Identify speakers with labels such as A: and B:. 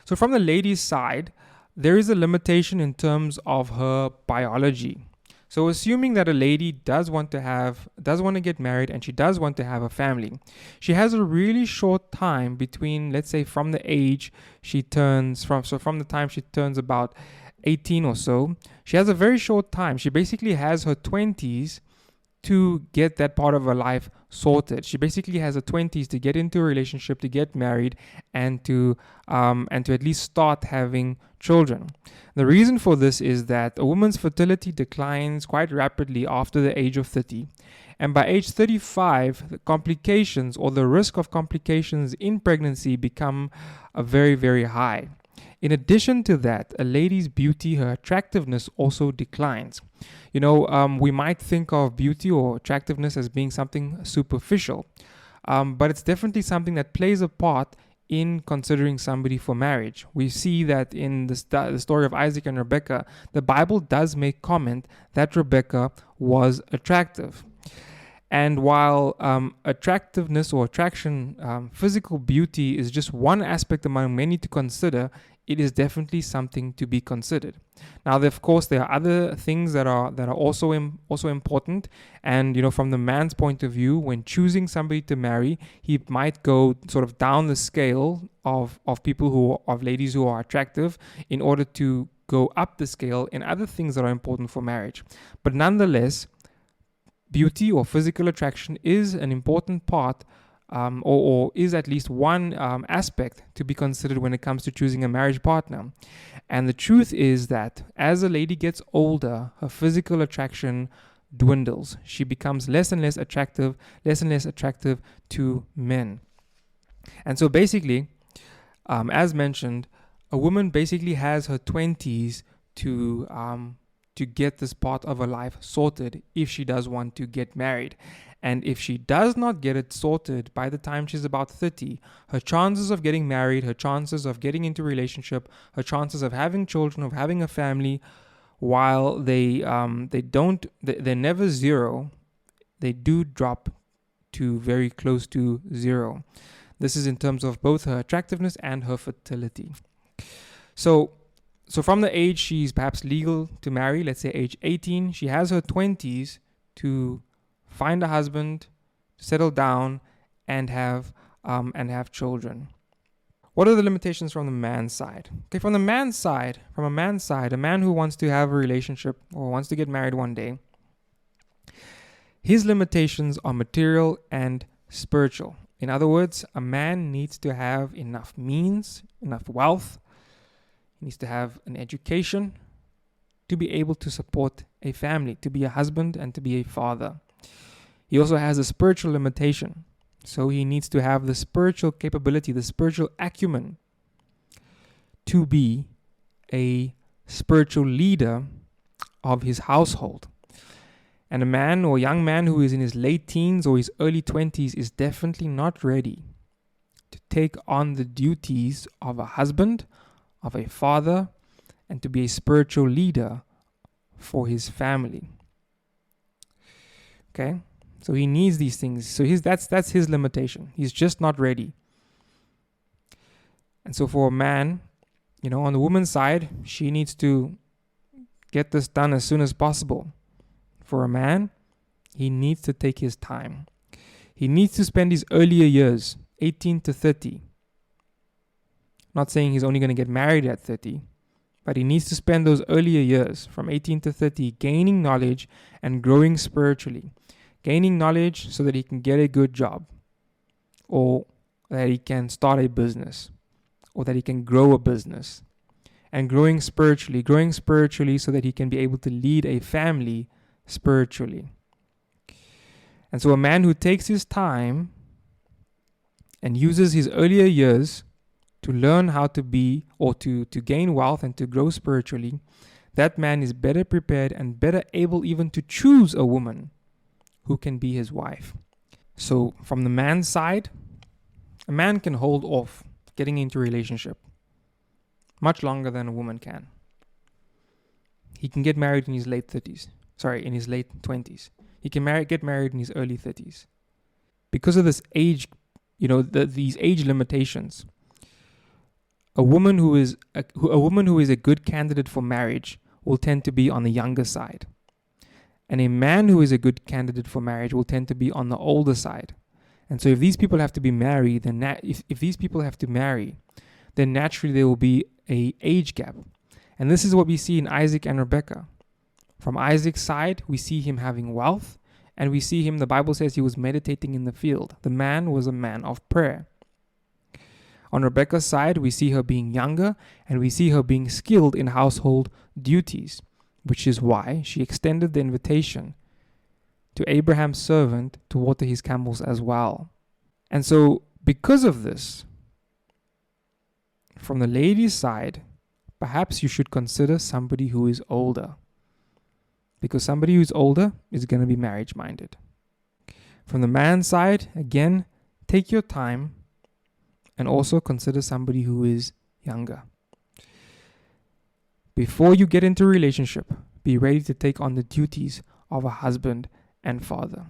A: So from the lady's side, there is a limitation in terms of her biology. So assuming that a lady does want to get married and she does want to have a family, she has a really short time between, let's say, from the age she turns from the time she turns about 18 or so, she has a very short time. She basically has her 20s to get that part of her life sorted. She basically has her 20s to get into a relationship, to get married, and to at least start having children. The reason for this is that a woman's fertility declines quite rapidly after the age of 30. And by age 35, the complications or the risk of complications in pregnancy become very, very high. In addition to that, a lady's beauty, her attractiveness also declines. We might think of beauty or attractiveness as being something superficial, but it's definitely something that plays a part in considering somebody for marriage. We see that in the story of Isaac and Rebekah, the Bible does make comment that Rebekah was attractive. And while attractiveness or attraction, physical beauty is just one aspect among many to consider, it is definitely something to be considered. Now, of course, there are other things that are also important. And from the man's point of view, when choosing somebody to marry, he might go sort of down the scale of ladies who are attractive in order to go up the scale in other things that are important for marriage. But nonetheless, beauty or physical attraction is an important part, or is at least one aspect to be considered when it comes to choosing a marriage partner. And the truth is that as a lady gets older, her physical attraction dwindles. She becomes less and less attractive to men. And so basically, as mentioned, a woman basically has her 20s to get this part of her life sorted if she does want to get married. And if she does not get it sorted by the time she's about 30, her chances of getting married, her chances of getting into a relationship, her chances of having children, of having a family, while they're never zero, they do drop to very close to zero. This is in terms of both her attractiveness and her fertility. So from the age she's perhaps legal to marry, let's say age 18, she has her 20s to find a husband, settle down, and have children. What are the limitations from the man's side? Okay, from a man's side, a man who wants to have a relationship or wants to get married one day, his limitations are material and spiritual. In other words, a man needs to have enough means, enough wealth. He needs to have an education to be able to support a family, to be a husband and to be a father. He also has a spiritual limitation. So he needs to have the spiritual capability, the spiritual acumen to be a spiritual leader of his household. And a man or young man who is in his late teens or his early 20s is definitely not ready to take on the duties of a husband, of a father, and to be a spiritual leader for his family. Okay? So he needs these things. So that's his limitation. He's just not ready. And so for a man, on the woman's side, she needs to get this done as soon as possible. For a man, he needs to take his time. He needs to spend his earlier years, 18 to 30. Not saying he's only going to get married at 30, but he needs to spend those earlier years from 18 to 30 gaining knowledge and growing spiritually. Gaining knowledge so that he can get a good job, or that he can start a business, or that he can grow a business. And growing spiritually so that he can be able to lead a family spiritually. And so a man who takes his time and uses his earlier years to learn how to be, or to gain wealth and to grow spiritually, that man is better prepared and better able even to choose a woman who can be his wife. So from the man's side, a man can hold off getting into a relationship much longer than a woman can. He can get married in his late 20s. He can get married in his early 30s. Because of this age, these age limitations, A woman who is a good candidate for marriage will tend to be on the younger side. And a man who is a good candidate for marriage will tend to be on the older side. And so if these people have to be married, then if these people have to marry, then naturally there will be a age gap. And this is what we see in Isaac and Rebekah. From Isaac's side, we see him having wealth, and we see him, the Bible says he was meditating in the field. The man was a man of prayer. On Rebekah's side, we see her being younger, and we see her being skilled in household duties, which is why she extended the invitation to Abraham's servant to water his camels as well. And so, because of this, from the lady's side, perhaps you should consider somebody who is older. Because somebody who's older is going to be marriage-minded. From the man's side, again, take your time and also consider somebody who is younger. Before you get into a relationship, be ready to take on the duties of a husband and father.